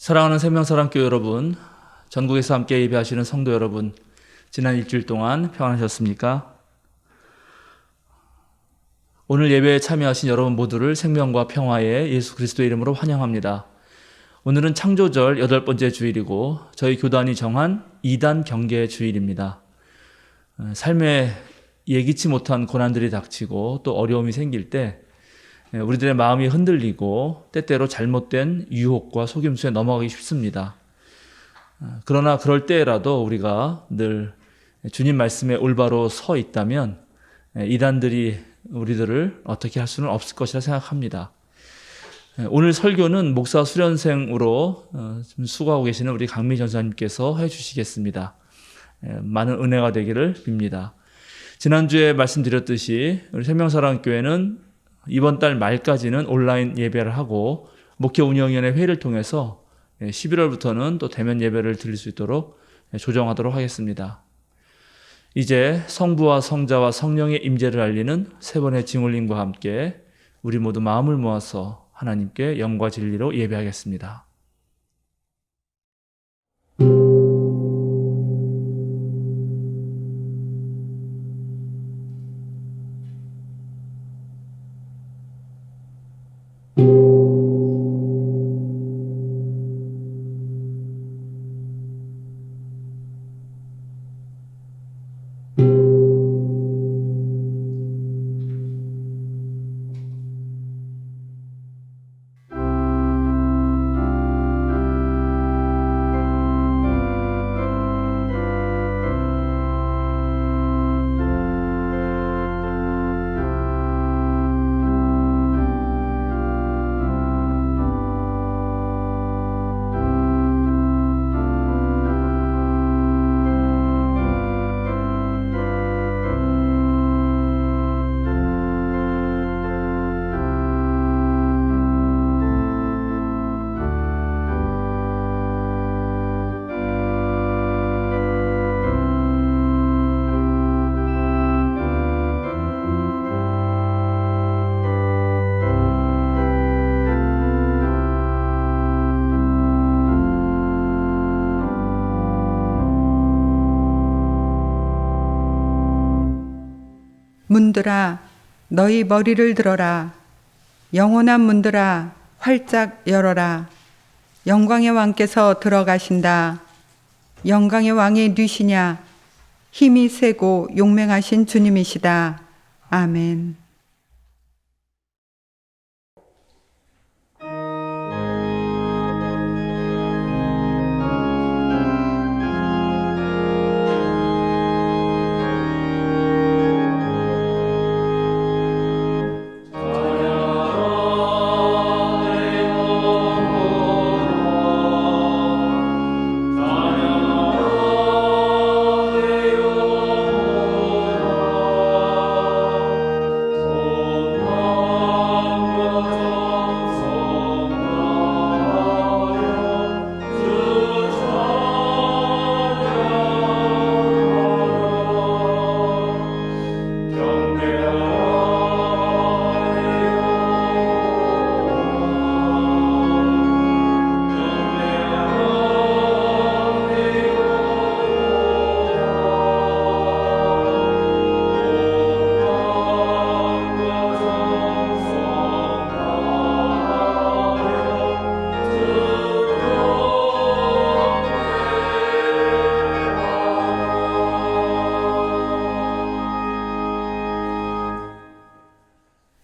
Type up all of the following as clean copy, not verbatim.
사랑하는 생명사랑교회 여러분, 전국에서 함께 예배하시는 성도 여러분, 지난 일주일 동안 평안하셨습니까? 오늘 예배에 참여하신 여러분 모두를 생명과 평화의 예수 그리스도의 이름으로 환영합니다. 오늘은 창조절 8번째 주일이고 저희 교단이 정한 2단 경계 주일입니다. 삶에 예기치 못한 고난들이 닥치고 또 어려움이 생길 때 우리들의 마음이 흔들리고 때때로 잘못된 유혹과 속임수에 넘어가기 쉽습니다. 그러나 그럴 때라도 우리가 늘 주님 말씀에 올바로 서 있다면 이단들이 우리들을 어떻게 할 수는 없을 것이라 생각합니다. 오늘 설교는 목사 수련생으로 수고하고 계시는 우리 강미 전사님께서 해주시겠습니다. 많은 은혜가 되기를 빕니다. 지난주에 말씀드렸듯이 우리 생명사랑교회는 이번 달 말까지는 온라인 예배를 하고 목회 운영위원회 회의를 통해서 11월부터는 또 대면 예배를 드릴 수 있도록 조정하도록 하겠습니다. 이제 성부와 성자와 성령의 임재를 알리는 세 번의 징홀림과 함께 우리 모두 마음을 모아서 하나님께 영과 진리로 예배하겠습니다. 문들아 너희 머리를 들어라. 영원한 문들아 활짝 열어라. 영광의 왕께서 들어가신다. 영광의 왕이 누시냐? 힘이 세고 용맹하신 주님이시다. 아멘.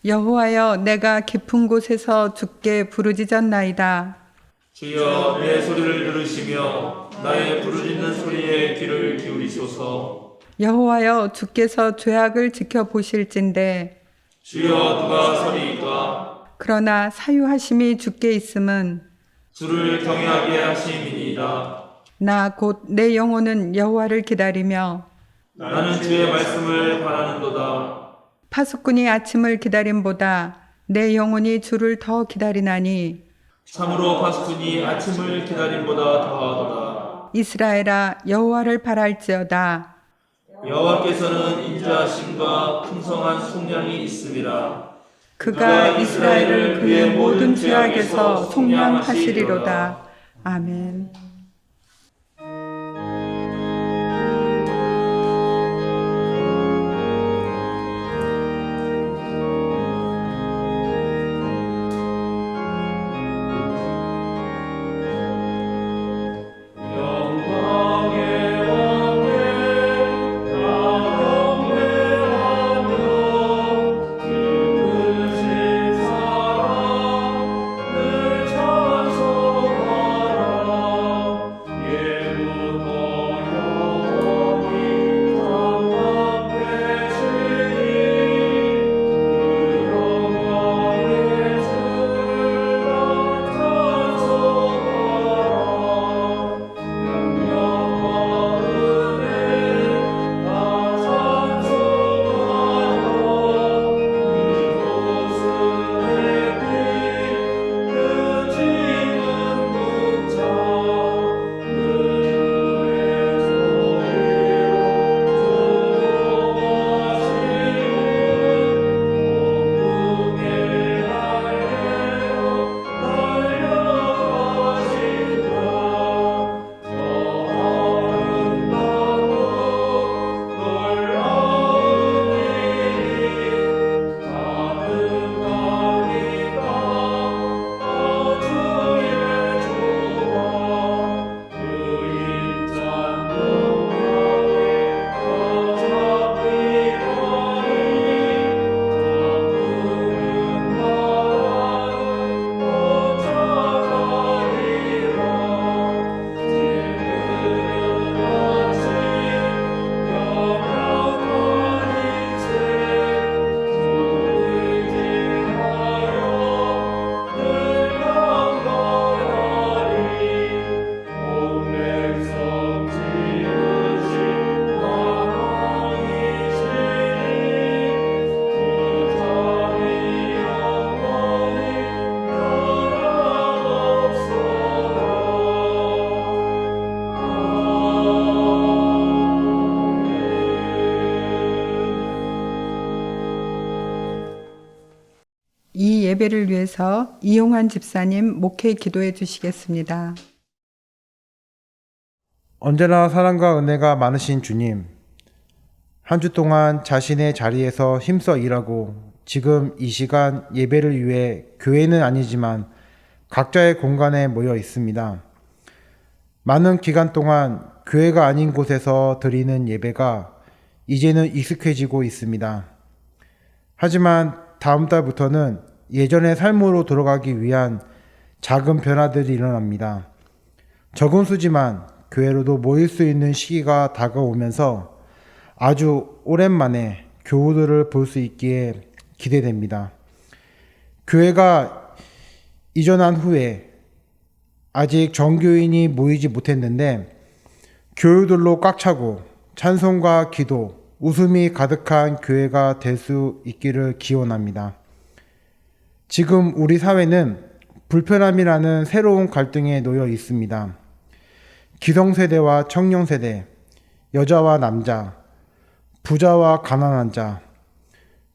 여호와여, 내가 깊은 곳에서 주께 부르짖었나이다. 주여 내 소리를 들으시며 나의 부르짖는 소리에 귀를 기울이소서. 여호와여, 주께서 죄악을 지켜보실진대. 주여 누가 서리이까? 그러나 사유하심이 주께 있음은 주를 경외하게 하심이니이다. 나 곧 내 영혼은 여호와를 기다리며 나는 주의 말씀을 바라는도다. 파수꾼이 아침을 기다림보다 내 영혼이 주를 더 기다리나니 참으로 파수꾼이 아침을 기다림보다 더하도다. 이스라엘아, 여호와를 바랄지어다. 여호와께서는 인자하심과 풍성한 속량이 있음이라. 그가 이스라엘을 그의 모든 죄악에서 속량하시리로다. 아멘. 이 예배를 위해서 이용환 집사님 목회 기도해 주시겠습니다. 언제나 사랑과 은혜가 많으신 주님, 한 주 동안 자신의 자리에서 힘써 일하고 지금 이 시간 예배를 위해 교회는 아니지만 각자의 공간에 모여 있습니다. 많은 기간 동안 교회가 아닌 곳에서 드리는 예배가 이제는 익숙해지고 있습니다. 하지만 다음 달부터는 예전의 삶으로 돌아가기 위한 작은 변화들이 일어납니다. 적은 수지만 교회로도 모일 수 있는 시기가 다가오면서 아주 오랜만에 교우들을 볼 수 있기에 기대됩니다. 교회가 이전한 후에 아직 정교인이 모이지 못했는데 교우들로 꽉 차고 찬송과 기도, 웃음이 가득한 교회가 될 수 있기를 기원합니다. 지금 우리 사회는 불편함이라는 새로운 갈등에 놓여 있습니다. 기성세대와 청년세대, 여자와 남자, 부자와 가난한 자,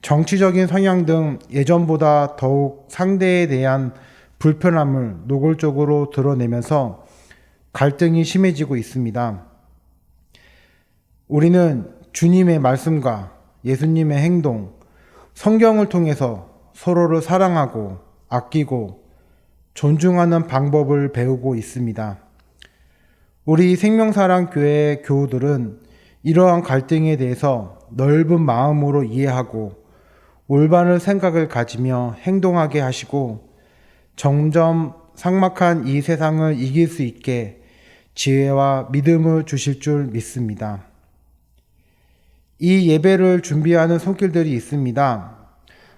정치적인 성향 등 예전보다 더욱 상대에 대한 불편함을 노골적으로 드러내면서 갈등이 심해지고 있습니다. 우리는 주님의 말씀과 예수님의 행동, 성경을 통해서 서로를 사랑하고 아끼고 존중하는 방법을 배우고 있습니다. 우리 생명사랑교회 교우들은 이러한 갈등에 대해서 넓은 마음으로 이해하고 올바른 생각을 가지며 행동하게 하시고 점점 삭막한 이 세상을 이길 수 있게 지혜와 믿음을 주실 줄 믿습니다. 이 예배를 준비하는 손길들이 있습니다.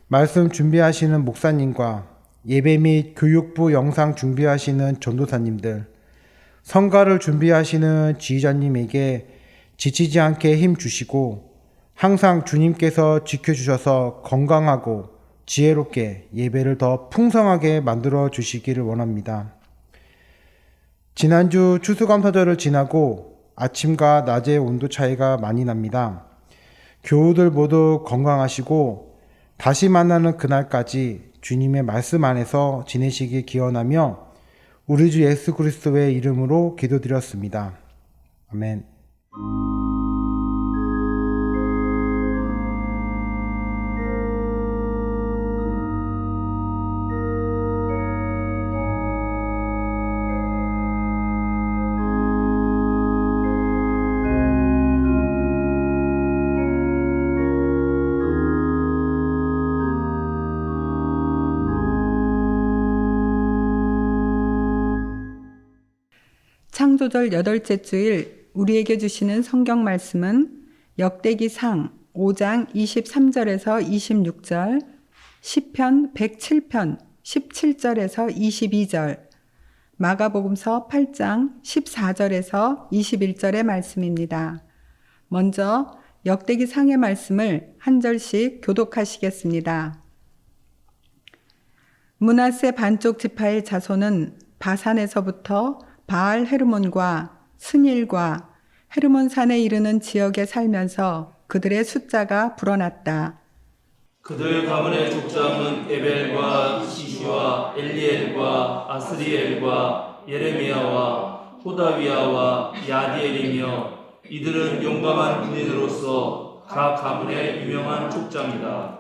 말씀 준비하시는 목사님과 예배 및 교육부 영상 준비하시는 전도사님들, 성가를 준비하시는 지휘자님에게 지치지 않게 힘 주시고 항상 주님께서 지켜주셔서 건강하고 지혜롭게 예배를 더 풍성하게 만들어 주시기를 원합니다. 지난주 추수감사절을 지나고 아침과 낮의 온도 차이가 많이 납니다. 교우들 모두 건강하시고 다시 만나는 그날까지 주님의 말씀 안에서 지내시길 기원하며 우리 주 예수 그리스도의 이름으로 기도드렸습니다. 아멘. 창조절 8째 주일 우리에게 주시는 성경 말씀은 역대기상 5장 23절에서 26절, 시편 107편 17절에서 22절, 마가복음서 8장 14절에서 21절의 말씀입니다. 먼저 역대기상의 말씀을 한 절씩 교독하시겠습니다. 므낫세 반쪽 지파의 자손은 바산에서부터 바알 헤르몬과 스닐과 헤르몬산에 이르는 지역에 살면서 그들의 숫자가 불어났다. 그들 가문의 족장은 에벨과 시시와 엘리엘과 아스리엘과 예레미야와 호다위야와 야디엘이며 이들은 용감한 군인으로서 각 가문의 유명한 족장이다.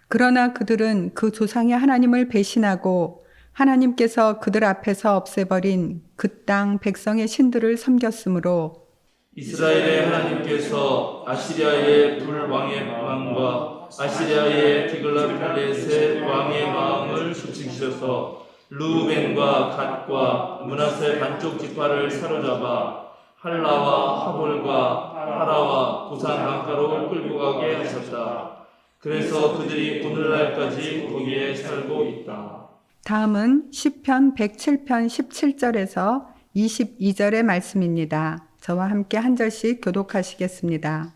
그러나 그들은 그 조상의 하나님을 배신하고 하나님께서 그들 앞에서 없애버린 그 땅 백성의 신들을 섬겼으므로 이스라엘의 하나님께서 아시리아의 불왕의 마음과 아시리아의 디글라필레셋 왕의 마음을 sup시키셔서 루벤과 갓과 므낫세 반쪽 지파를 사로잡아 할라와 하볼과 하라와 고산 강가로 끌고 가게 하셨다. 그래서 그들이 오늘날까지 거기에 살고 있다. 다음은 시편 107편 17절에서 22절의 말씀입니다. 저와 함께 한 절씩 교독하시겠습니다.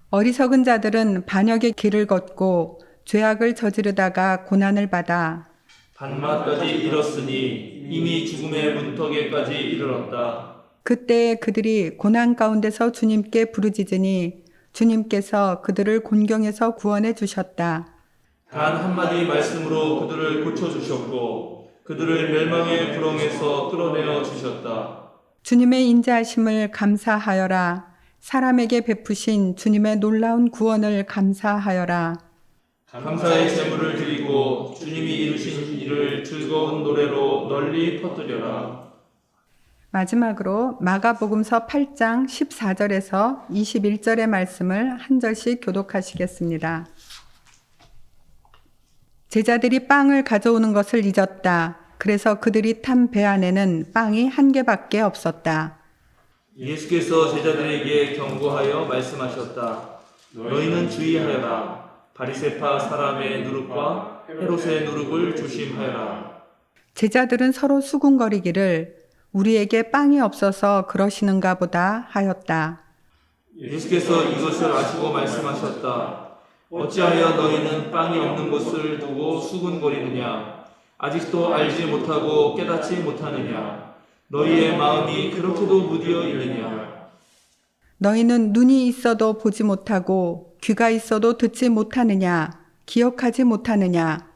어리석은 자들은 반역의 길을 걷고 죄악을 저지르다가 고난을 받아 반마까지 이뤘으니 이미 죽음의 문턱에까지 이르렀다. 그때 그들이 고난 가운데서 주님께 부르짖으니 주님께서 그들을 곤경에서 구원해 주셨다. 단 한마디 말씀으로 그들을 고쳐주셨고 그들을 멸망의 구렁에서 끌어내어 주셨다. 주님의 인자하심을 감사하여라. 사람에게 베푸신 주님의 놀라운 구원을 감사하여라. 감사의 제물을 드리고 주님이 이루신 일을 즐거운 노래로 널리 퍼뜨려라. 마지막으로 마가복음서 8장 14절에서 21절의 말씀을 한 절씩 교독하시겠습니다. 제자들이 빵을 가져오는 것을 잊었다. 그래서 그들이 탄 배 안에는 빵이 한 개밖에 없었다. 예수께서 제자들에게 경고하여 말씀하셨다. 너희는 주의하여라. 바리새파 사람의 누룩과 헤롯의 누룩을 조심하여라. 제자들은 서로 수군거리기를 우리에게 빵이 없어서 그러시는가 보다 하였다. 예수께서 이것을 아시고 말씀하셨다. 어찌하여 너희는 빵이 없는 것을 두고 수군거리느냐? 아직도 알지 못하고 깨닫지 못하느냐? 너희의 마음이 그렇게도 무디어 있느냐? 너희는 눈이 있어도 보지 못하고 귀가 있어도 듣지 못하느냐? 기억하지 못하느냐?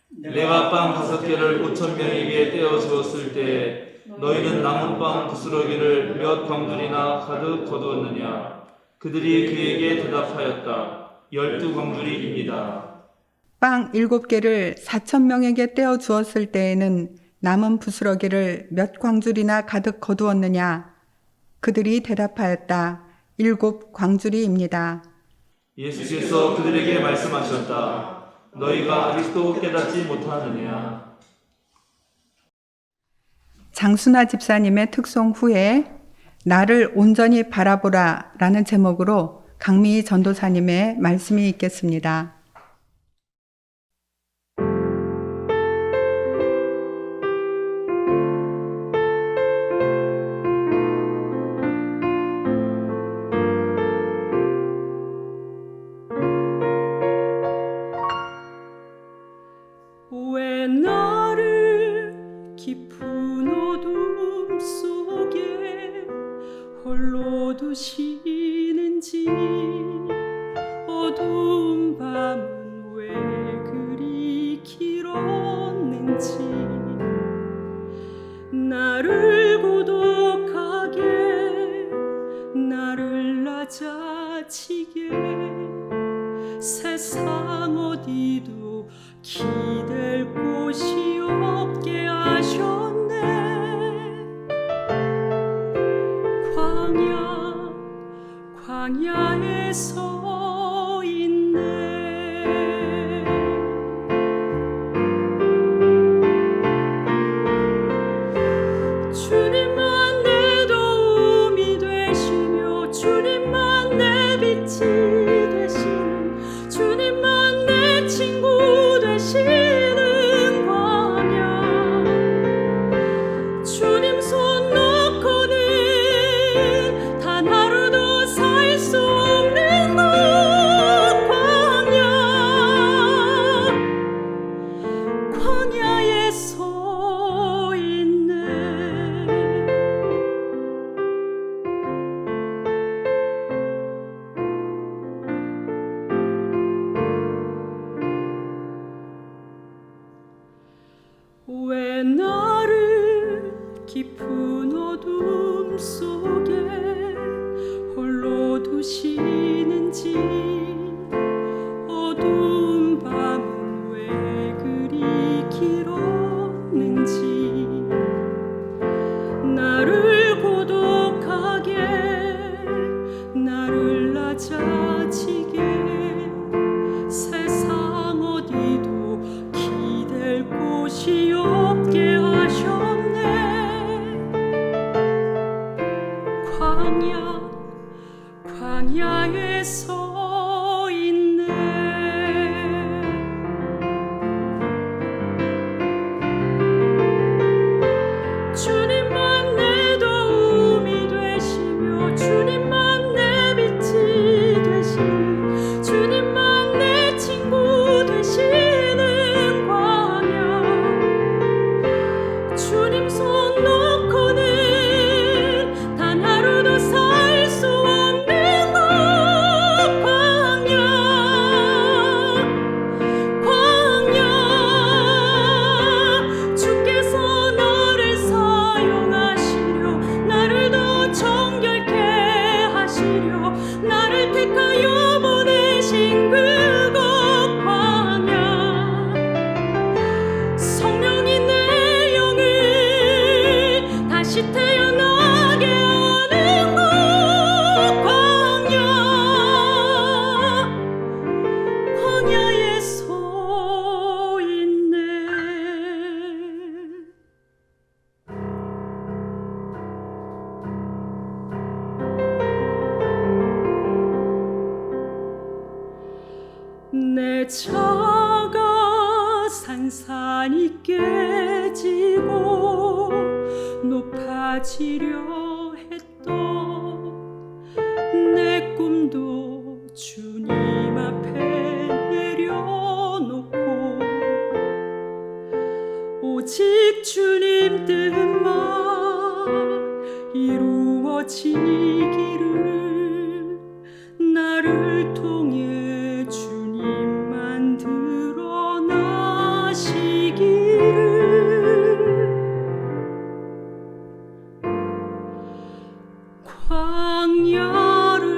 내가 빵 5개를 5,000명에게 떼어 주었을 때 너희는 남은 빵 부스러기를 몇 광줄이나 가득 거두었느냐? 그들이 그에게 대답하였다. 12광줄이입니다. 빵 7개를 4,000명에게 떼어 주었을 때에는 남은 부스러기를 몇 광줄이나 가득 거두었느냐? 그들이 대답하였다. 7광줄이입니다. 예수께서 그들에게 말씀하셨다. 너희가 아직도 깨닫지 못하느냐? 장순아 집사님의 특송 후에 나를 온전히 바라보라 라는 제목으로 강미희 전도사님의 말씀이 있겠습니다. 왜 나를 깊은 어둠 속에 홀로 두시는지 어두운 밤 자치게 세상 어디도 기댈 곳이 없게 하셨네. 광야에 서 있네. 주님만 내 도움이 되시며 주님만 내 빛이 되시는 주님만 내 친구 되시는 광야. 주님 손 놓고는 단 하루도 살 수 없는 곳 광야에 서 있네. 왜 나를 깊은 어둠 속에 홀로 두시는지 어두운 밤은 왜 그리 길었는지 나를 고독하게 나를 낮아지게 세상 어디도 기댈 곳이 없게 하셨네. 광야에 서 있네. 주님만 내 도움이 되시며 주님만 내 빛이 되시는 주님만 내 친구 되시는 광야. 주님 손 놓고는 단 하루도 살 수 없는 곳 광야. 주께서 너를 사용하시려 나를 더 정결케 하시려 나를 택하여 보내신 그곳 광야. 성령이 내 영을 다시 태어나게 하는 곳 광야에 서 있네. 내 차가 산산이 깨지고 높아지려 했던 내 꿈도 주님 앞에 내려놓고 오직 주님 뜻만 이루어지기를 나를 통해 주님만 드러나시기를. 광야를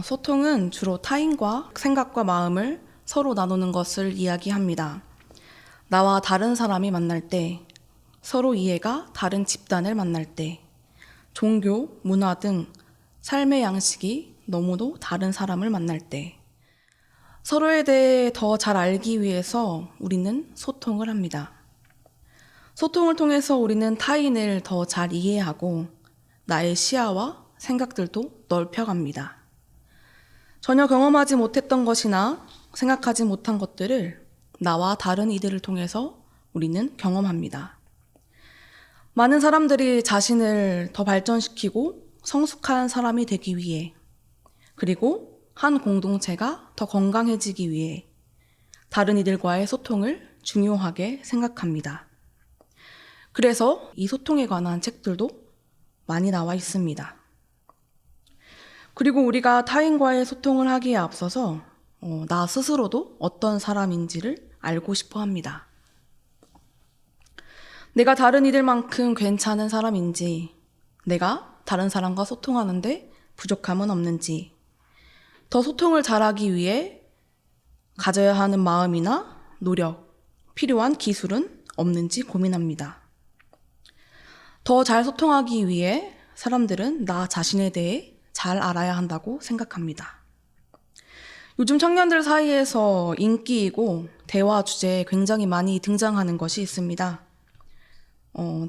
소통은 주로 타인과 생각과 마음을 서로 나누는 것을 이야기합니다. 나와 다른 사람이 만날 때, 서로 이해가 다른 집단을 만날 때, 종교, 문화 등 삶의 양식이 너무도 다른 사람을 만날 때, 서로에 대해 더 잘 알기 위해서 우리는 소통을 합니다. 소통을 통해서 우리는 타인을 더 잘 이해하고 나의 시야와 생각들도 넓혀갑니다. 전혀 경험하지 못했던 것이나 생각하지 못한 것들을 나와 다른 이들을 통해서 우리는 경험합니다. 많은 사람들이 자신을 더 발전시키고 성숙한 사람이 되기 위해, 그리고 한 공동체가 더 건강해지기 위해 다른 이들과의 소통을 중요하게 생각합니다. 그래서 이 소통에 관한 책들도 많이 나와 있습니다. 그리고 우리가 타인과의 소통을 하기에 앞서서 나 스스로도 어떤 사람인지를 알고 싶어 합니다. 내가 다른 이들만큼 괜찮은 사람인지, 내가 다른 사람과 소통하는데 부족함은 없는지, 더 소통을 잘하기 위해 가져야 하는 마음이나 노력, 필요한 기술은 없는지 고민합니다. 더 잘 소통하기 위해 사람들은 나 자신에 대해 잘 알아야 한다고 생각합니다. 요즘 청년들 사이에서 인기이고 대화 주제에 굉장히 많이 등장하는 것이 있습니다.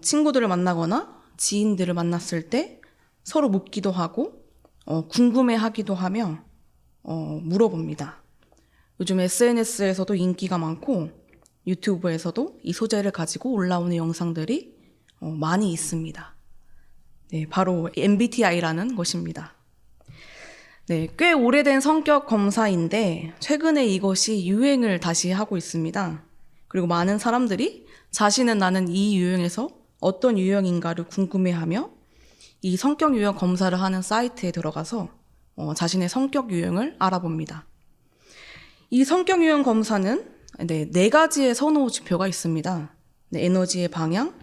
친구들을 만나거나 지인들을 만났을 때 서로 묻기도 하고 궁금해하기도 하며 물어봅니다. 요즘 SNS에서도 인기가 많고 유튜브에서도 이 소재를 가지고 올라오는 영상들이 많이 있습니다. 네, 바로 MBTI라는 것입니다. 네, 꽤 오래된 성격 검사인데 최근에 이것이 유행을 다시 하고 있습니다. 그리고 많은 사람들이 자신은 나는 이 유형에서 어떤 유형인가를 궁금해하며 이 성격 유형 검사를 하는 사이트에 들어가서 자신의 성격 유형을 알아봅니다. 이 성격 유형 검사는 네 가지의 선호 지표가 있습니다. 네, 에너지의 방향,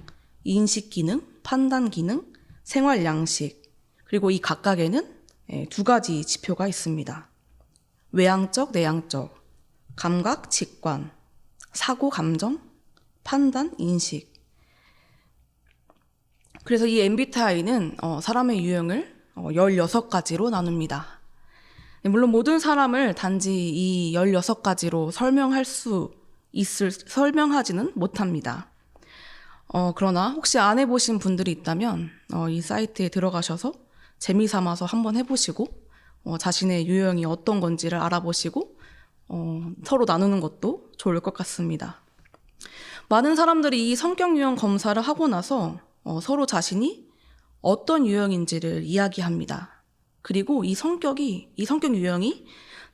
인식 기능, 판단 기능, 생활 양식, 그리고 이 각각에는 2가지 지표가 있습니다. 외향적, 내향적, 감각, 직관, 사고, 감정, 판단, 인식. 그래서 이 MBTI는 사람의 유형을 16가지로 나눕니다. 물론 모든 사람을 단지 이 16가지로 설명하지는 못합니다. 그러나 혹시 안 해보신 분들이 있다면 이 사이트에 들어가셔서 재미삼아서 한번 해보시고 자신의 유형이 어떤 건지를 알아보시고 서로 나누는 것도 좋을 것 같습니다. 많은 사람들이 이 성격 유형 검사를 하고 나서 서로 자신이 어떤 유형인지를 이야기합니다. 그리고 이 성격 유형이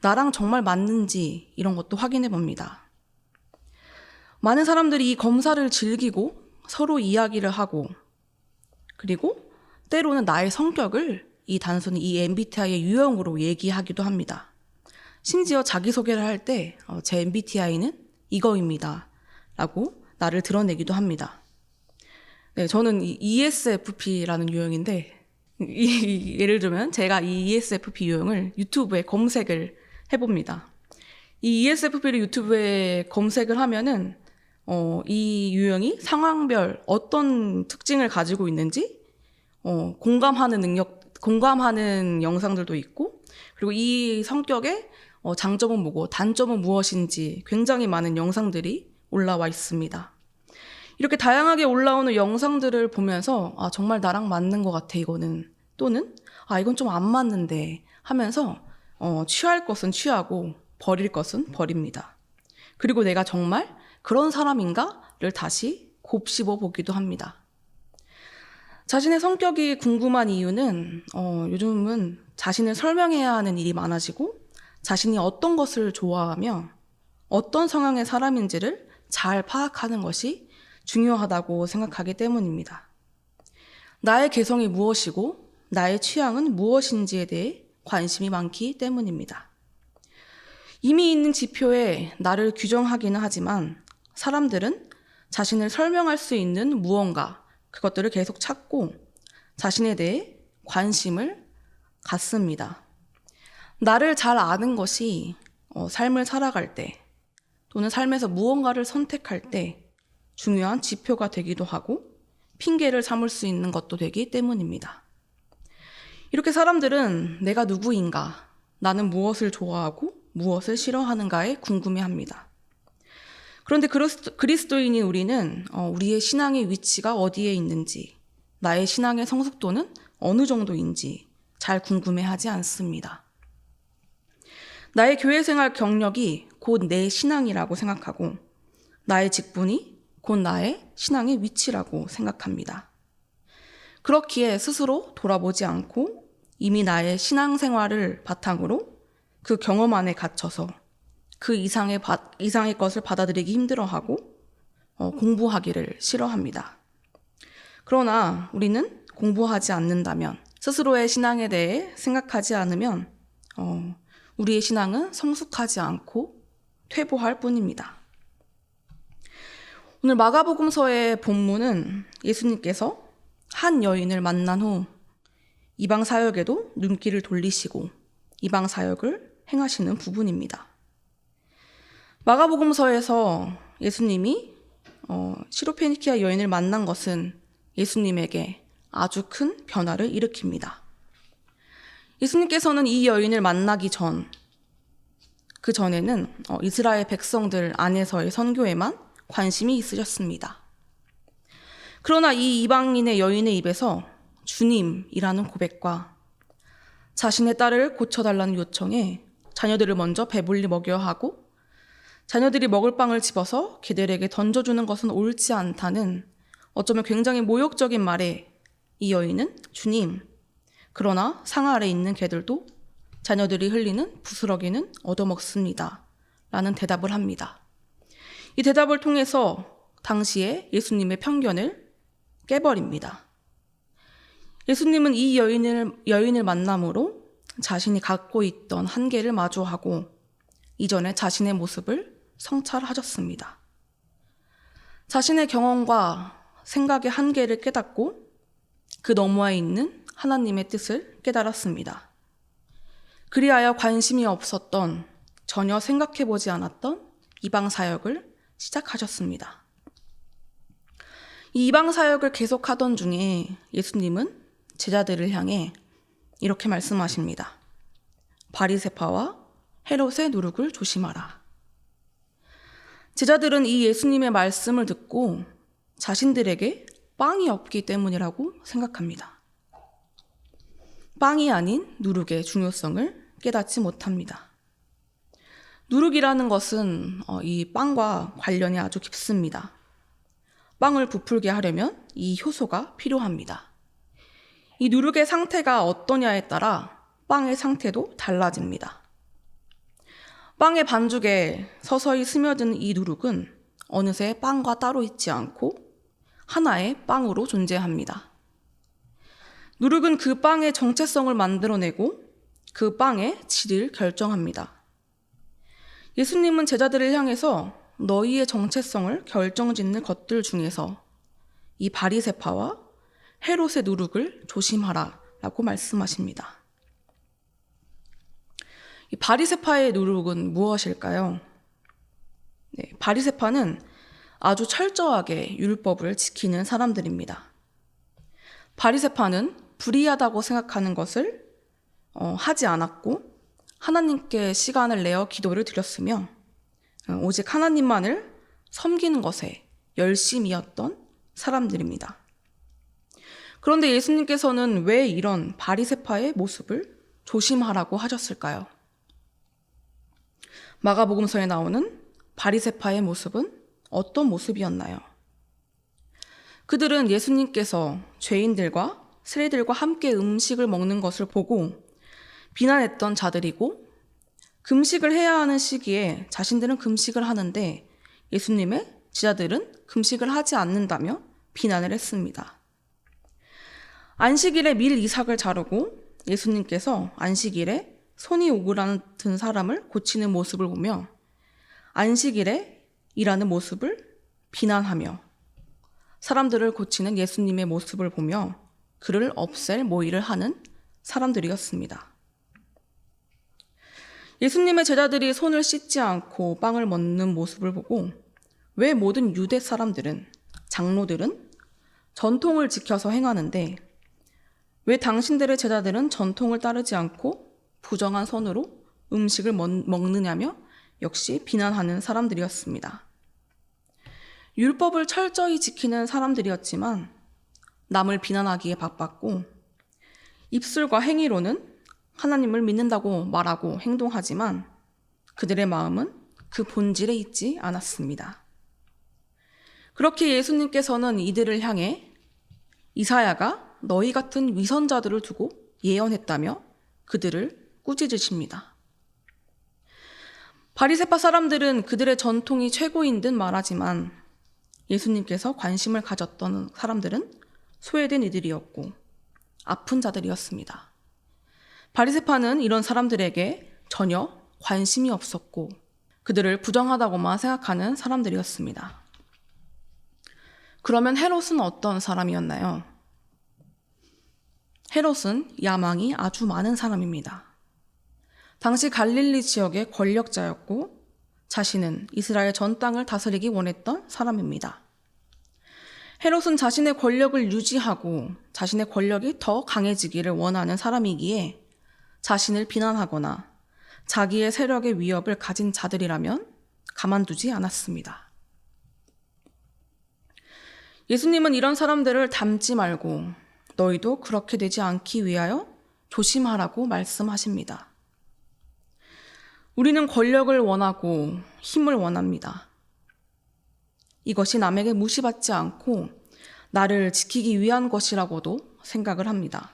나랑 정말 맞는지 이런 것도 확인해 봅니다. 많은 사람들이 이 검사를 즐기고 서로 이야기를 하고 그리고 때로는 나의 성격을 단순히 이 MBTI의 유형으로 얘기하기도 합니다. 심지어 자기소개를 할 때 제 MBTI는 이거입니다 라고 나를 드러내기도 합니다. 네, 저는 이 ESFP라는 유형인데 예를 들면 제가 이 ESFP 유형을 유튜브에 검색을 해봅니다. 이 ESFP를 유튜브에 검색을 하면은 이 유형이 상황별 어떤 특징을 가지고 있는지 공감하는 영상들도 있고, 그리고 이 성격의 장점은 뭐고 단점은 무엇인지 굉장히 많은 영상들이 올라와 있습니다. 이렇게 다양하게 올라오는 영상들을 보면서 정말 나랑 맞는 것 같아 이거는, 또는 이건 좀 안 맞는데 하면서 취할 것은 취하고 버릴 것은 버립니다. 그리고 내가 정말 그런 사람인가를 다시 곱씹어 보기도 합니다. 자신의 성격이 궁금한 이유는 요즘은 자신을 설명해야 하는 일이 많아지고 자신이 어떤 것을 좋아하며 어떤 성향의 사람인지를 잘 파악하는 것이 중요하다고 생각하기 때문입니다. 나의 개성이 무엇이고 나의 취향은 무엇인지에 대해 관심이 많기 때문입니다. 이미 있는 지표에 나를 규정하기는 하지만 사람들은 자신을 설명할 수 있는 무언가, 그것들을 계속 찾고 자신에 대해 관심을 갖습니다. 나를 잘 아는 것이 삶을 살아갈 때 또는 삶에서 무언가를 선택할 때 중요한 지표가 되기도 하고 핑계를 삼을 수 있는 것도 되기 때문입니다. 이렇게 사람들은 내가 누구인가, 나는 무엇을 좋아하고 무엇을 싫어하는가에 궁금해합니다. 그런데 그리스도인인 우리는 우리의 신앙의 위치가 어디에 있는지, 나의 신앙의 성숙도는 어느 정도인지 잘 궁금해하지 않습니다. 나의 교회 생활 경력이 곧 내 신앙이라고 생각하고 나의 직분이 곧 나의 신앙의 위치라고 생각합니다. 그렇기에 스스로 돌아보지 않고 이미 나의 신앙생활을 바탕으로 그 경험 안에 갇혀서 그 이상의 것을 받아들이기 힘들어하고 공부하기를 싫어합니다. 그러나 우리는 공부하지 않는다면, 스스로의 신앙에 대해 생각하지 않으면 우리의 신앙은 성숙하지 않고 퇴보할 뿐입니다. 오늘 마가복음서의 본문은 예수님께서 한 여인을 만난 후 이방 사역에도 눈길을 돌리시고 이방 사역을 행하시는 부분입니다. 마가복음서에서 예수님이 시로페니키아 여인을 만난 것은 예수님에게 아주 큰 변화를 일으킵니다. 예수님께서는 이 여인을 만나기 그 전에는 이스라엘 백성들 안에서의 선교에만 관심이 있으셨습니다. 그러나 이 이방인의 여인의 입에서 주님이라는 고백과 자신의 딸을 고쳐달라는 요청에 자녀들을 먼저 배불리 먹여야 하고 자녀들이 먹을 빵을 집어서 개들에게 던져주는 것은 옳지 않다는 어쩌면 굉장히 모욕적인 말에 이 여인은 주님, 그러나 상 아래 있는 개들도 자녀들이 흘리는 부스러기는 얻어먹습니다. 라는 대답을 합니다. 이 대답을 통해서 당시에 예수님의 편견을 깨버립니다. 예수님은 이 여인을 만남으로 자신이 갖고 있던 한계를 마주하고 이전에 자신의 모습을 성찰하셨습니다. 자신의 경험과 생각의 한계를 깨닫고 그 너머에 있는 하나님의 뜻을 깨달았습니다. 그리하여 관심이 없었던, 전혀 생각해보지 않았던 이방 사역을 시작하셨습니다. 이 이방 사역을 계속하던 중에 예수님은 제자들을 향해 이렇게 말씀하십니다. 바리새파와 헤롯의 누룩을 조심하라. 제자들은 이 예수님의 말씀을 듣고 자신들에게 빵이 없기 때문이라고 생각합니다. 빵이 아닌 누룩의 중요성을 깨닫지 못합니다. 누룩이라는 것은 이 빵과 관련이 아주 깊습니다. 빵을 부풀게 하려면 이 효소가 필요합니다. 이 누룩의 상태가 어떠냐에 따라 빵의 상태도 달라집니다. 빵의 반죽에 서서히 스며든 이 누룩은 어느새 빵과 따로 있지 않고 하나의 빵으로 존재합니다. 누룩은 그 빵의 정체성을 만들어내고 그 빵의 질을 결정합니다. 예수님은 제자들을 향해서 너희의 정체성을 결정짓는 것들 중에서 이 바리새파와 헤롯의 누룩을 조심하라 라고 말씀하십니다. 이 바리새파의 누룩은 무엇일까요? 바리새파는 아주 철저하게 율법을 지키는 사람들입니다. 바리새파는 불의하다고 생각하는 것을 하지 않았고 하나님께 시간을 내어 기도를 드렸으며 오직 하나님만을 섬기는 것에 열심이었던 사람들입니다. 그런데 예수님께서는 왜 이런 바리새파의 모습을 조심하라고 하셨을까요? 마가복음서에 나오는 바리새파의 모습은 어떤 모습이었나요? 그들은 예수님께서 죄인들과 세리들과 함께 음식을 먹는 것을 보고 비난했던 자들이고 금식을 해야 하는 시기에 자신들은 금식을 하는데 예수님의 제자들은 금식을 하지 않는다며 비난을 했습니다. 안식일에 밀 이삭을 자르고 예수님께서 안식일에 손이 오그라든 사람을 고치는 모습을 보며 안식일에 일하는 모습을 비난하며 사람들을 고치는 예수님의 모습을 보며 그를 없앨 모의를 하는 사람들이었습니다. 예수님의 제자들이 손을 씻지 않고 빵을 먹는 모습을 보고 왜 모든 유대 사람들은, 장로들은 전통을 지켜서 행하는데 왜 당신들의 제자들은 전통을 따르지 않고 부정한 손으로 음식을 먹느냐며 역시 비난하는 사람들이었습니다. 율법을 철저히 지키는 사람들이었지만 남을 비난하기에 바빴고 입술과 행위로는 하나님을 믿는다고 말하고 행동하지만 그들의 마음은 그 본질에 있지 않았습니다. 그렇게 예수님께서는 이들을 향해 이사야가 너희 같은 위선자들을 두고 예언했다며 그들을 꾸짖으십니다. 바리새파 사람들은 그들의 전통이 최고인 듯 말하지만 예수님께서 관심을 가졌던 사람들은 소외된 이들이었고 아픈 자들이었습니다. 바리새파는 이런 사람들에게 전혀 관심이 없었고 그들을 부정하다고만 생각하는 사람들이었습니다. 그러면 헤롯은 어떤 사람이었나요? 헤롯은 야망이 아주 많은 사람입니다. 당시 갈릴리 지역의 권력자였고 자신은 이스라엘 전 땅을 다스리기 원했던 사람입니다. 헤롯은 자신의 권력을 유지하고 자신의 권력이 더 강해지기를 원하는 사람이기에 자신을 비난하거나 자기의 세력의 위협을 가진 자들이라면 가만두지 않았습니다. 예수님은 이런 사람들을 닮지 말고 너희도 그렇게 되지 않기 위하여 조심하라고 말씀하십니다. 우리는 권력을 원하고 힘을 원합니다. 이것이 남에게 무시받지 않고 나를 지키기 위한 것이라고도 생각을 합니다.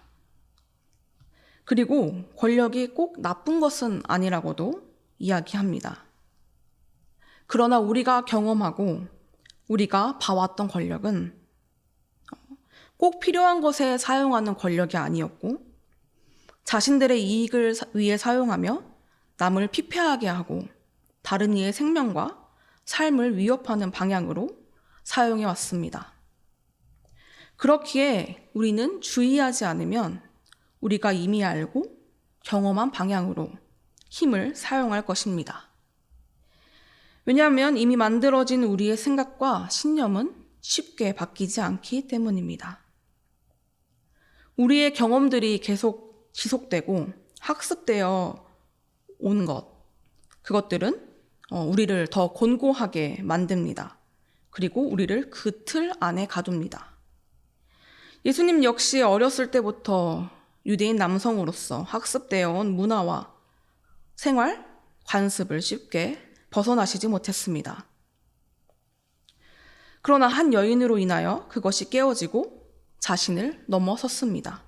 그리고 권력이 꼭 나쁜 것은 아니라고도 이야기합니다. 그러나 우리가 경험하고 우리가 봐왔던 권력은 꼭 필요한 것에 사용하는 권력이 아니었고 자신들의 이익을 위해 사용하며 남을 피폐하게 하고 다른 이의 생명과 삶을 위협하는 방향으로 사용해 왔습니다. 그렇기에 우리는 주의하지 않으면 우리가 이미 알고 경험한 방향으로 힘을 사용할 것입니다. 왜냐하면 이미 만들어진 우리의 생각과 신념은 쉽게 바뀌지 않기 때문입니다. 우리의 경험들이 계속 지속되고 학습되어 온 그것들은 우리를 더 곤고하게 만듭니다. 그리고 우리를 그 틀 안에 가둡니다. 예수님 역시 어렸을 때부터 유대인 남성으로서 학습되어 온 문화와 생활, 관습을 쉽게 벗어나시지 못했습니다. 그러나 한 여인으로 인하여 그것이 깨어지고 자신을 넘어섰습니다.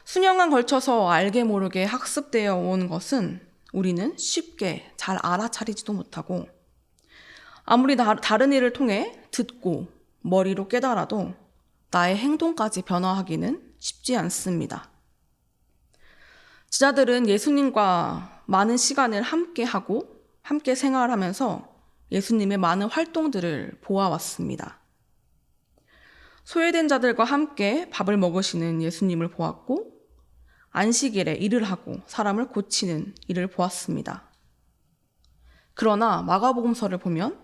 수년간 걸쳐서 알게 모르게 학습되어 온 것은 우리는 쉽게 잘 알아차리지도 못하고 아무리 다른 일을 통해 듣고 머리로 깨달아도 나의 행동까지 변화하기는 쉽지 않습니다. 제자들은 예수님과 많은 시간을 함께 하고 함께 생활하면서 예수님의 많은 활동들을 보아왔습니다. 소외된 자들과 함께 밥을 먹으시는 예수님을 보았고 안식일에 일을 하고 사람을 고치는 일을 보았습니다. 그러나 마가복음서를 보면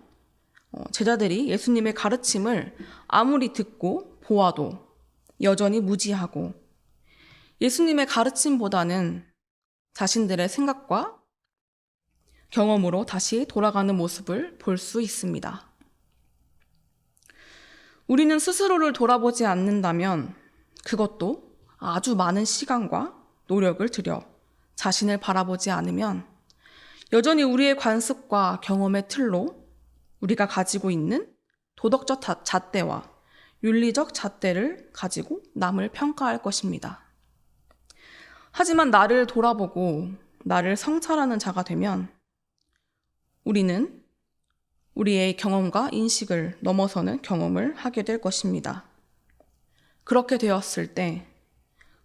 제자들이 예수님의 가르침을 아무리 듣고 보아도 여전히 무지하고 예수님의 가르침보다는 자신들의 생각과 경험으로 다시 돌아가는 모습을 볼 수 있습니다. 우리는 스스로를 돌아보지 않는다면 그것도 아주 많은 시간과 노력을 들여 자신을 바라보지 않으면 여전히 우리의 관습과 경험의 틀로 우리가 가지고 있는 도덕적 잣대와 윤리적 잣대를 가지고 남을 평가할 것입니다. 하지만 나를 돌아보고 나를 성찰하는 자가 되면 우리는 우리의 경험과 인식을 넘어서는 경험을 하게 될 것입니다. 그렇게 되었을 때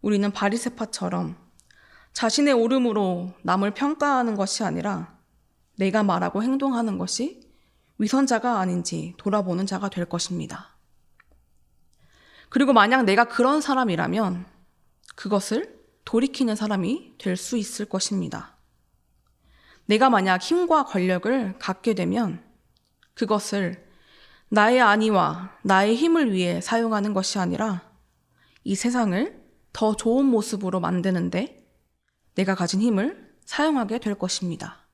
우리는 바리새파처럼 자신의 옳음으로 남을 평가하는 것이 아니라 내가 말하고 행동하는 것이 위선자가 아닌지 돌아보는 자가 될 것입니다. 그리고 만약 내가 그런 사람이라면 그것을 돌이키는 사람이 될 수 있을 것입니다. 내가 만약 힘과 권력을 갖게 되면 그것을 나의 안위와 나의 힘을 위해 사용하는 것이 아니라 이 세상을 더 좋은 모습으로 만드는데 내가 가진 힘을 사용하게 될 것입니다.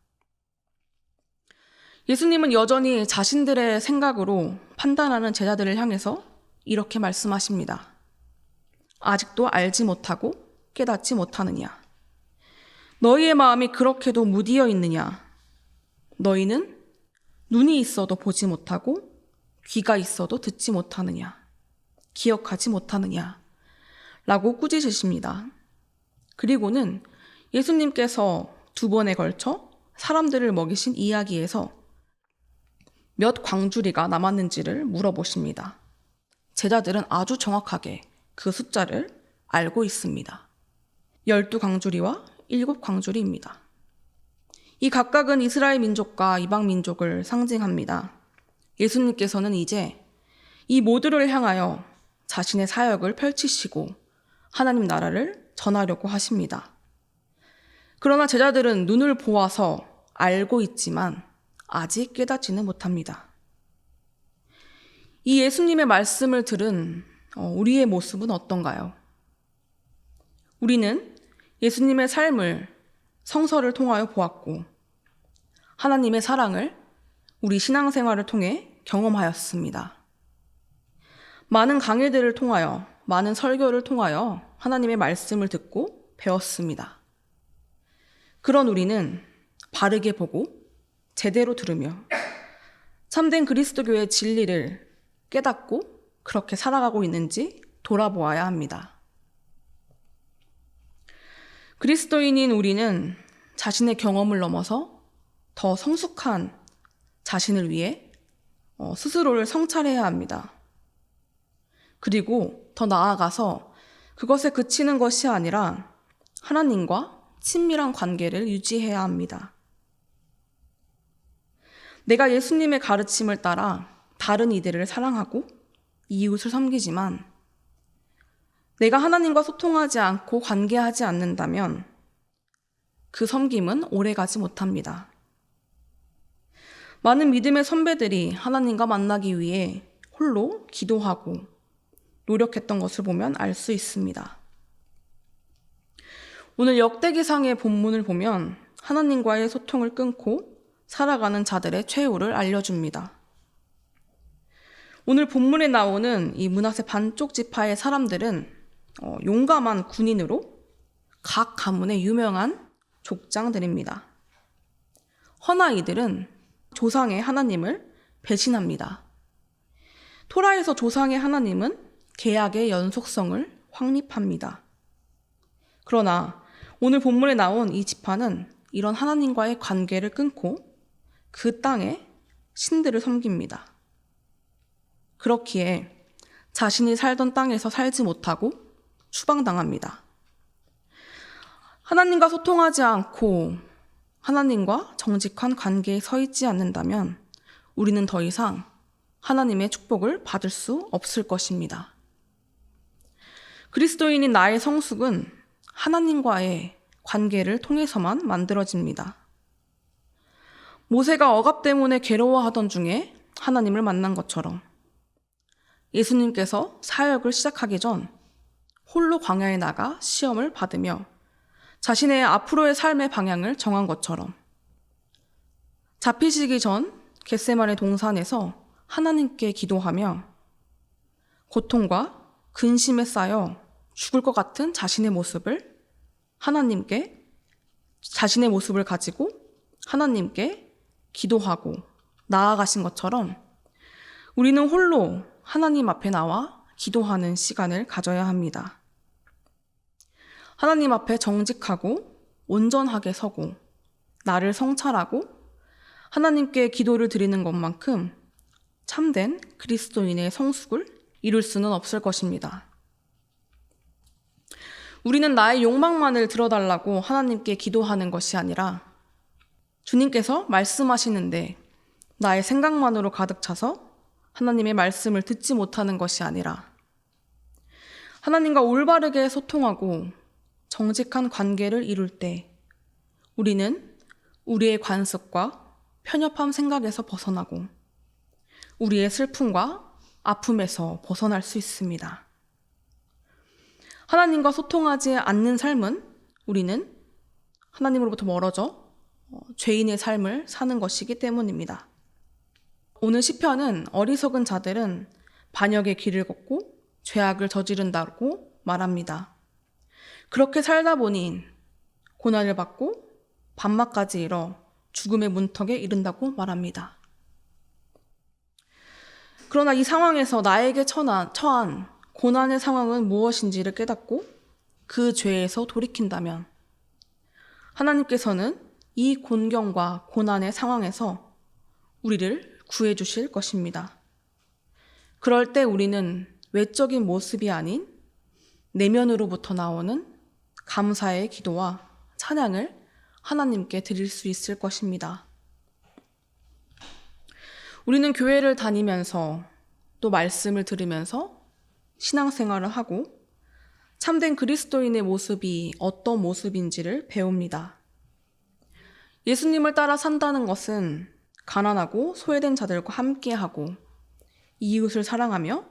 예수님은 여전히 자신들의 생각으로 판단하는 제자들을 향해서 이렇게 말씀하십니다. 아직도 알지 못하고 깨닫지 못하느냐? 너희의 마음이 그렇게도 무디어 있느냐? 너희는 눈이 있어도 보지 못하고 귀가 있어도 듣지 못하느냐? 기억하지 못하느냐? 라고 꾸짖으십니다. 그리고는 예수님께서 2번에 걸쳐 사람들을 먹이신 이야기에서 몇 광주리가 남았는지를 물어보십니다. 제자들은 아주 정확하게 그 숫자를 알고 있습니다. 12광주리와 7광주리입니다. 이 각각은 이스라엘 민족과 이방 민족을 상징합니다. 예수님께서는 이제 이 모두를 향하여 자신의 사역을 펼치시고 하나님 나라를 전하려고 하십니다. 그러나 제자들은 눈을 보아서 알고 있지만 아직 깨닫지는 못합니다. 이 예수님의 말씀을 들은 우리의 모습은 어떤가요? 우리는 예수님의 삶을 성서를 통하여 보았고 하나님의 사랑을 우리 신앙생활을 통해 경험하였습니다. 많은 강의들을 통하여, 많은 설교를 통하여 하나님의 말씀을 듣고 배웠습니다. 그런 우리는 바르게 보고 제대로 들으며 참된 그리스도교의 진리를 깨닫고 그렇게 살아가고 있는지 돌아보아야 합니다. 그리스도인인 우리는 자신의 경험을 넘어서 더 성숙한 자신을 위해 스스로를 성찰해야 합니다. 그리고 더 나아가서 그것에 그치는 것이 아니라 하나님과 친밀한 관계를 유지해야 합니다. 내가 예수님의 가르침을 따라 다른 이들을 사랑하고 이웃을 섬기지만 내가 하나님과 소통하지 않고 관계하지 않는다면 그 섬김은 오래가지 못합니다. 많은 믿음의 선배들이 하나님과 만나기 위해 홀로 기도하고 노력했던 것을 보면 알 수 있습니다. 오늘 역대기상의 본문을 보면 하나님과의 소통을 끊고 살아가는 자들의 최후를 알려줍니다. 오늘 본문에 나오는 이 므낫세 반쪽 지파의 사람들은 용감한 군인으로 각 가문의 유명한 족장들입니다. 허나 이들은 조상의 하나님을 배신합니다. 토라에서 조상의 하나님은 계약의 연속성을 확립합니다. 그러나 오늘 본문에 나온 이 지파는 이런 하나님과의 관계를 끊고 그 땅에 신들을 섬깁니다. 그렇기에 자신이 살던 땅에서 살지 못하고 추방당합니다. 하나님과 소통하지 않고 하나님과 정직한 관계에 서 있지 않는다면 우리는 더 이상 하나님의 축복을 받을 수 없을 것입니다. 그리스도인인 나의 성숙은 하나님과의 관계를 통해서만 만들어집니다. 모세가 억압 때문에 괴로워하던 중에 하나님을 만난 것처럼 예수님께서 사역을 시작하기 전 홀로 광야에 나가 시험을 받으며 자신의 앞으로의 삶의 방향을 정한 것처럼 잡히시기 전 겟세마네 동산에서 하나님께 기도하며 고통과 근심에 쌓여 죽을 것 같은 자신의 모습을 가지고 하나님께 기도하고 나아가신 것처럼 우리는 홀로 하나님 앞에 나와 기도하는 시간을 가져야 합니다. 하나님 앞에 정직하고 온전하게 서고 나를 성찰하고 하나님께 기도를 드리는 것만큼 참된 그리스도인의 성숙을 이룰 수는 없을 것입니다. 우리는 나의 욕망만을 들어달라고 하나님께 기도하는 것이 아니라 주님께서 말씀하시는데 나의 생각만으로 가득 차서 하나님의 말씀을 듣지 못하는 것이 아니라 하나님과 올바르게 소통하고 정직한 관계를 이룰 때 우리는 우리의 관습과 편협한 생각에서 벗어나고 우리의 슬픔과 아픔에서 벗어날 수 있습니다. 하나님과 소통하지 않는 삶은 우리는 하나님으로부터 멀어져 죄인의 삶을 사는 것이기 때문입니다. 오늘 시편은 어리석은 자들은 반역의 길을 걷고 죄악을 저지른다고 말합니다. 그렇게 살다 보니 고난을 받고 밤낮까지 이뤄 죽음의 문턱에 이른다고 말합니다. 그러나 이 상황에서 나에게 처한 고난의 상황은 무엇인지를 깨닫고 그 죄에서 돌이킨다면 하나님께서는 이 곤경과 고난의 상황에서 우리를 구해 주실 것입니다. 그럴 때 우리는 외적인 모습이 아닌 내면으로부터 나오는 감사의 기도와 찬양을 하나님께 드릴 수 있을 것입니다. 우리는 교회를 다니면서 또 말씀을 들으면서 신앙생활을 하고 참된 그리스도인의 모습이 어떤 모습인지를 배웁니다. 예수님을 따라 산다는 것은 가난하고 소외된 자들과 함께하고 이웃을 사랑하며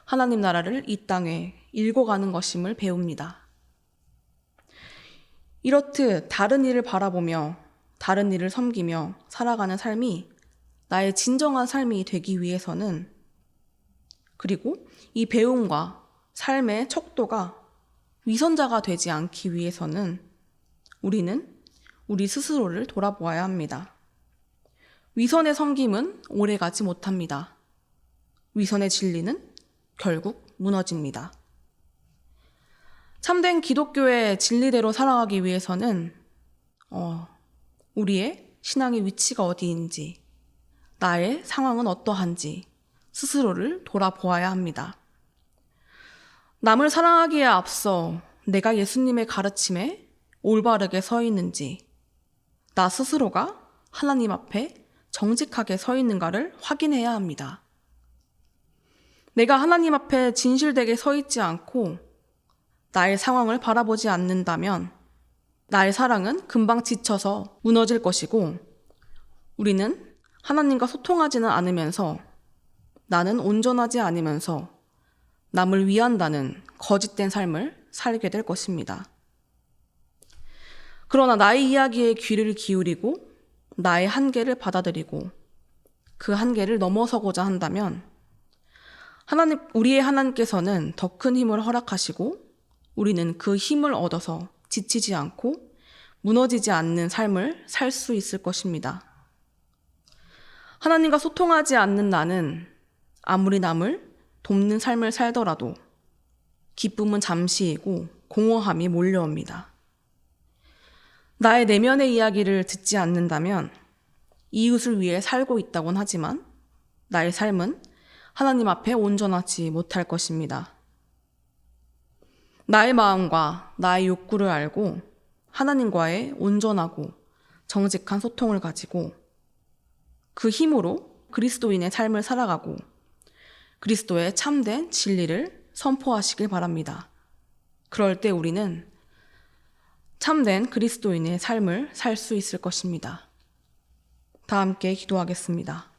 하나님 나라를 이 땅에 일궈가는 것임을 배웁니다. 이렇듯 다른 일을 바라보며 다른 일을 섬기며 살아가는 삶이 나의 진정한 삶이 되기 위해서는, 그리고 이 배움과 삶의 척도가 위선자가 되지 않기 위해서는 우리는 우리 스스로를 돌아보아야 합니다. 위선의 섬김은 오래가지 못합니다. 위선의 진리는 결국 무너집니다. 참된 기독교의 진리대로 살아가기 위해서는 우리의 신앙의 위치가 어디인지, 나의 상황은 어떠한지 스스로를 돌아보아야 합니다. 남을 사랑하기에 앞서 내가 예수님의 가르침에 올바르게 서 있는지, 나 스스로가 하나님 앞에 정직하게 서 있는가를 확인해야 합니다. 내가 하나님 앞에 진실되게 서 있지 않고 나의 상황을 바라보지 않는다면 나의 사랑은 금방 지쳐서 무너질 것이고, 우리는 하나님과 소통하지는 않으면서 나는 온전하지 않으면서 남을 위한다는 거짓된 삶을 살게 될 것입니다. 그러나 나의 이야기에 귀를 기울이고 나의 한계를 받아들이고 그 한계를 넘어서고자 한다면 우리의 하나님께서는 더 큰 힘을 허락하시고 우리는 그 힘을 얻어서 지치지 않고 무너지지 않는 삶을 살 수 있을 것입니다. 하나님과 소통하지 않는 나는 아무리 남을 돕는 삶을 살더라도 기쁨은 잠시이고 공허함이 몰려옵니다. 나의 내면의 이야기를 듣지 않는다면 이웃을 위해 살고 있다곤 하지만 나의 삶은 하나님 앞에 온전하지 못할 것입니다. 나의 마음과 나의 욕구를 알고 하나님과의 온전하고 정직한 소통을 가지고 그 힘으로 그리스도인의 삶을 살아가고 그리스도의 참된 진리를 선포하시길 바랍니다. 그럴 때 우리는 참된 그리스도인의 삶을 살 수 있을 것입니다. 다 함께 기도하겠습니다.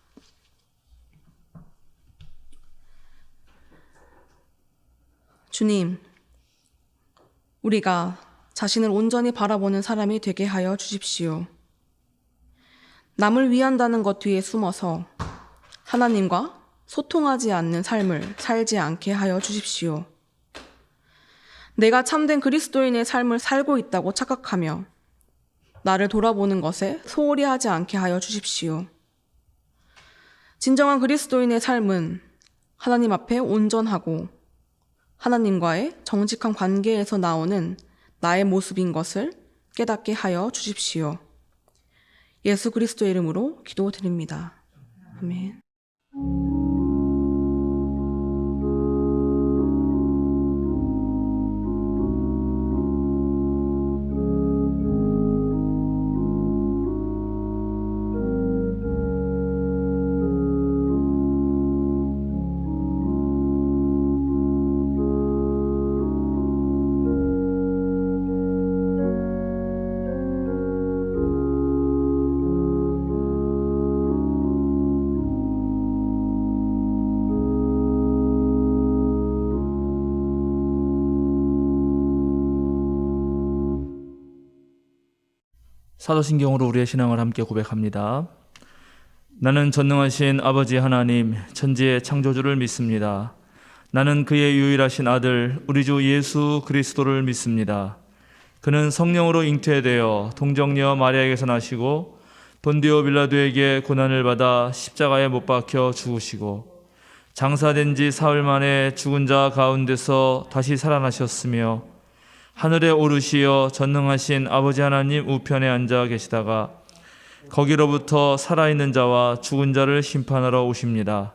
주님, 우리가 자신을 온전히 바라보는 사람이 되게 하여 주십시오. 남을 위한다는 것 뒤에 숨어서 하나님과 소통하지 않는 삶을 살지 않게 하여 주십시오. 내가 참된 그리스도인의 삶을 살고 있다고 착각하며 나를 돌아보는 것에 소홀히 하지 않게 하여 주십시오. 진정한 그리스도인의 삶은 하나님 앞에 온전하고 하나님과의 정직한 관계에서 나오는 나의 모습인 것을 깨닫게 하여 주십시오. 예수 그리스도의 이름으로 기도드립니다. 아멘. 사도신경으로 우리의 신앙을 함께 고백합니다. 나는 전능하신 아버지 하나님, 천지의 창조주를 믿습니다. 나는 그의 유일하신 아들, 우리 주 예수 그리스도를 믿습니다. 그는 성령으로 잉태되어 동정녀 마리아에게서 나시고 본디오 빌라도에게 고난을 받아 십자가에 못 박혀 죽으시고 장사된 지 사흘 만에 죽은 자 가운데서 다시 살아나셨으며 하늘에 오르시어 전능하신 아버지 하나님 우편에 앉아 계시다가 거기로부터 살아있는 자와 죽은 자를 심판하러 오십니다.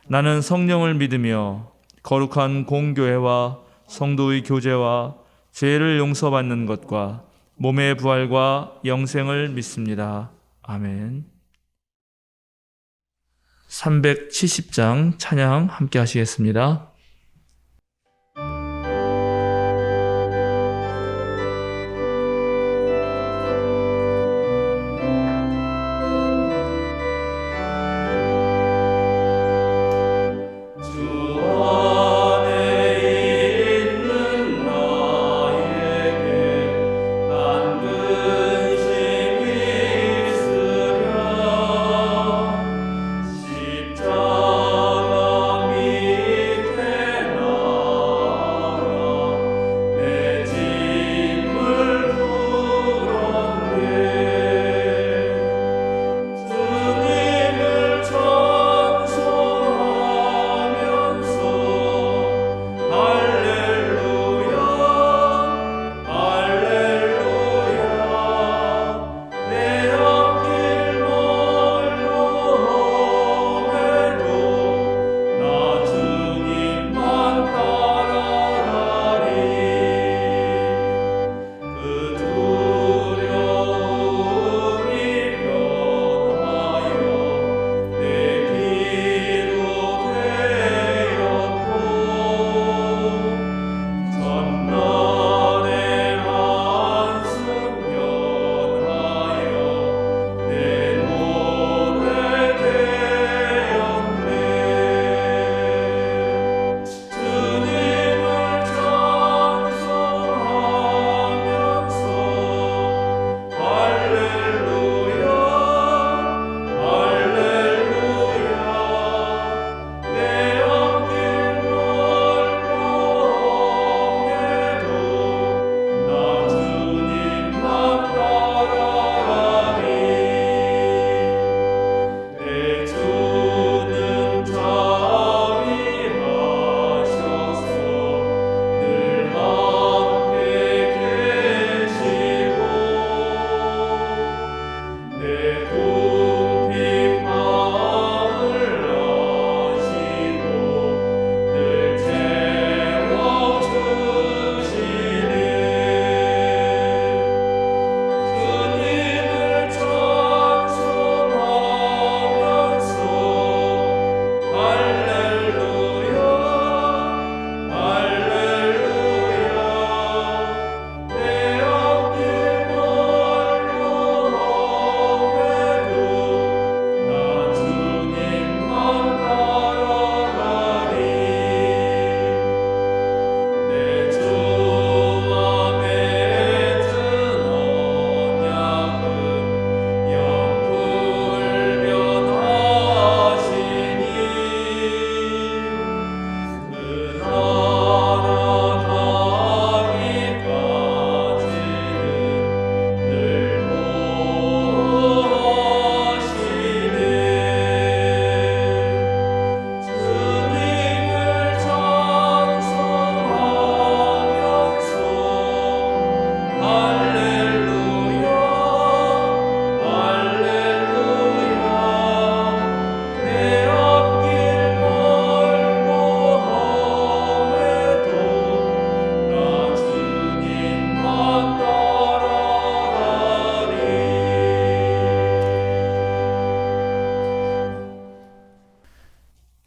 나는 성령을 믿으며 거룩한 공교회와 성도의 교제와 죄를 용서받는 것과 몸의 부활과 영생을 믿습니다. 아멘. 370장 찬양 함께 하시겠습니다.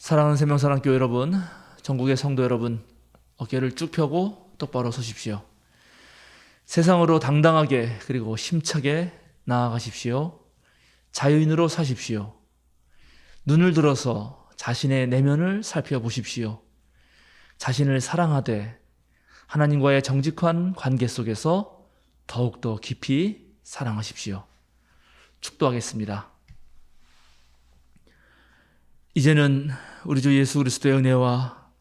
사랑하는 생명사랑교회 여러분, 전국의 성도 여러분, 어깨를 쭉 펴고 똑바로 서십시오. 세상으로 당당하게 그리고 힘차게 나아가십시오. 자유인으로 사십시오. 눈을 들어서 자신의 내면을 살펴보십시오. 자신을 사랑하되 하나님과의 정직한 관계 속에서 더욱더 깊이 사랑하십시오. 축도하겠습니다. 이제는 우리 주 예수 그리스도의 은혜와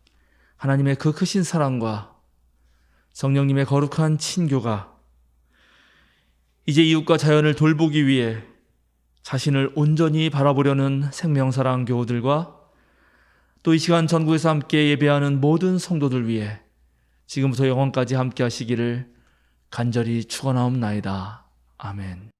하나님의 그 크신 사랑과 성령님의 거룩한 친교가 이제 이웃과 자연을 돌보기 위해 자신을 온전히 바라보려는 생명사랑 교우들과 또 이 시간 전국에서 함께 예배하는 모든 성도들 위해 지금부터 영원까지 함께 하시기를 간절히 축원하옵나이다. 아멘.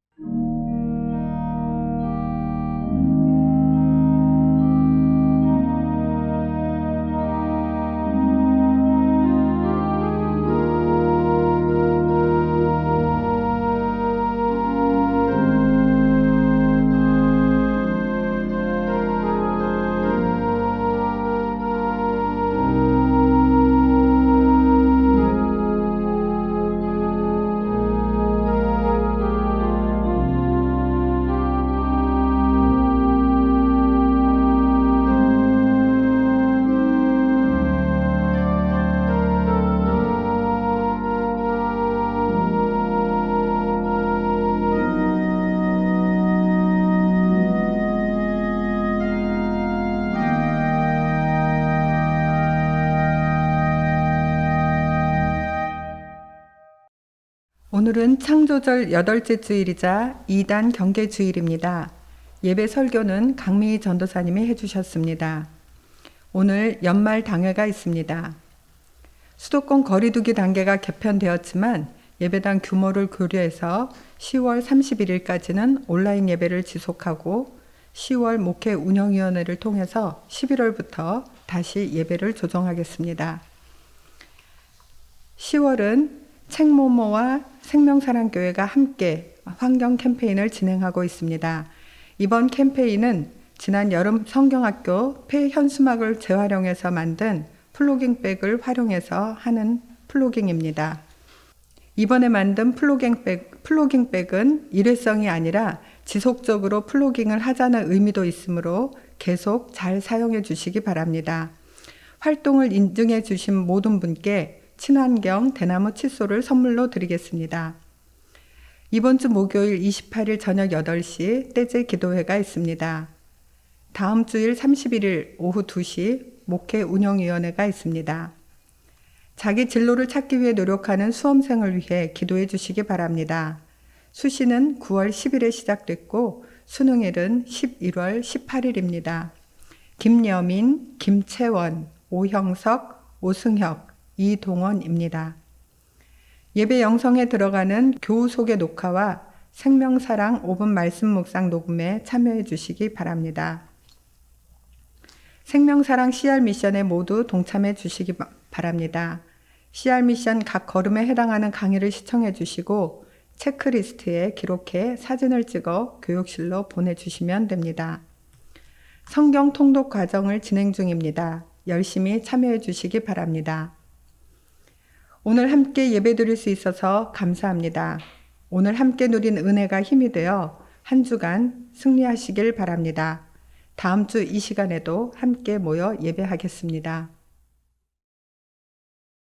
오늘은 창조절 8째 주일이자 2단 경계 주일입니다. 예배 설교는 강미희 전도사님이 해주셨습니다. 오늘 연말 당회가 있습니다. 수도권 거리두기 단계가 개편되었지만 예배당 규모를 고려해서 10월 31일까지는 온라인 예배를 지속하고 10월 목회 운영위원회를 통해서 11월부터 다시 예배를 조정하겠습니다. 10월은 책모모와 생명사랑교회가 함께 환경 캠페인을 진행하고 있습니다. 이번 캠페인은 지난 여름 성경학교 폐현수막을 재활용해서 만든 플로깅백을 활용해서 하는 플로깅입니다. 이번에 만든 플로깅백은 일회성이 아니라 지속적으로 플로깅을 하자는 의미도 있으므로 계속 잘 사용해 주시기 바랍니다. 활동을 인증해 주신 모든 분께 친환경 대나무 칫솔을 선물로 드리겠습니다. 이번 주 목요일 28일 저녁 8시 떼제 기도회가 있습니다. 다음 주일 31일 오후 2시 목회 운영위원회가 있습니다. 자기 진로를 찾기 위해 노력하는 수험생을 위해 기도해 주시기 바랍니다. 수시는 9월 10일에 시작됐고 수능일은 11월 18일입니다. 김여민, 김채원, 오형석, 오승혁, 이동원입니다. 예배 영성에 들어가는 교우 소개 녹화와 생명사랑 5분 말씀 묵상 녹음에 참여해 주시기 바랍니다. 생명사랑 CR 미션에 모두 동참해 주시기 바랍니다. CR 미션 각 걸음에 해당하는 강의를 시청해 주시고 체크리스트에 기록해 사진을 찍어 교육실로 보내주시면 됩니다. 성경 통독 과정을 진행 중입니다. 열심히 참여해 주시기 바랍니다. 오늘 함께 예배 드릴 수 있어서 감사합니다. 오늘 함께 누린 은혜가 힘이 되어 한 주간 승리하시길 바랍니다. 다음 주 이 시간에도 함께 모여 예배하겠습니다.